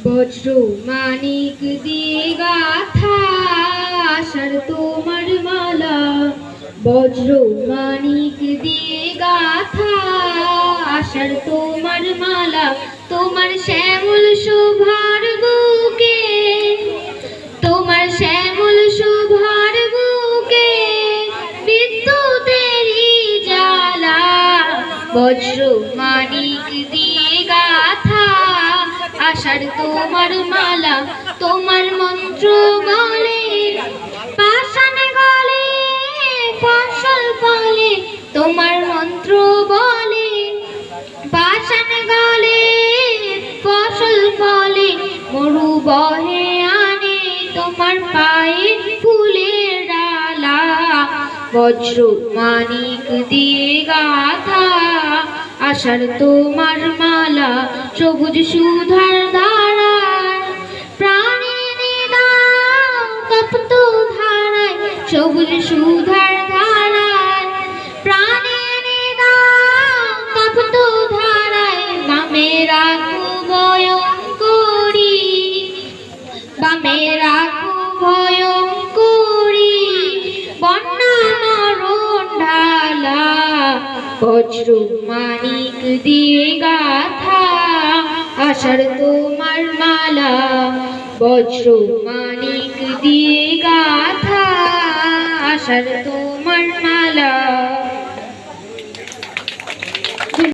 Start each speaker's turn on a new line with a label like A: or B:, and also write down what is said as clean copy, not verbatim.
A: বজ্র মানিক দিয়ে গাথা আশার তোমার মালা, বজ্র মানিক দিয়ে গাথা আশার তোমার মালা, তোমার শ্যামল শোভার বুকে, তোমার শ্যামল শোভার বুকে বিদ্যুতেরই জ্বালা, বজ্র মানিক দিয়ে গাথা আশার তোমার মালা, তোমার মন্ত্র বলে পাষাণ গলে ফসল ফলে, তোমার মন্ত্র বলে পাষাণ গলে ফসল ফলে, মরু বহে আনে তোমার পায়ে ফুলের ডালা, বজ্র মানিক দিয়ে গাথা আশার তোমার মালা, সবুজ সুধার ধারায় প্রাণে দাও তপ্ত ধারায়, সবুজ সুধার ধারায় প্রাণে দাও তপ্ত ধারায়, বামে রাখো ভয়ঙ্করী, বামে রাখো ভয়ঙ্করী বন্যা মরণ ঢালা, বজ্র মানিক দিয়ে গাথা আশার তোমার মালা, বজ্র মানিক দিয়ে গাথা আশার তোমার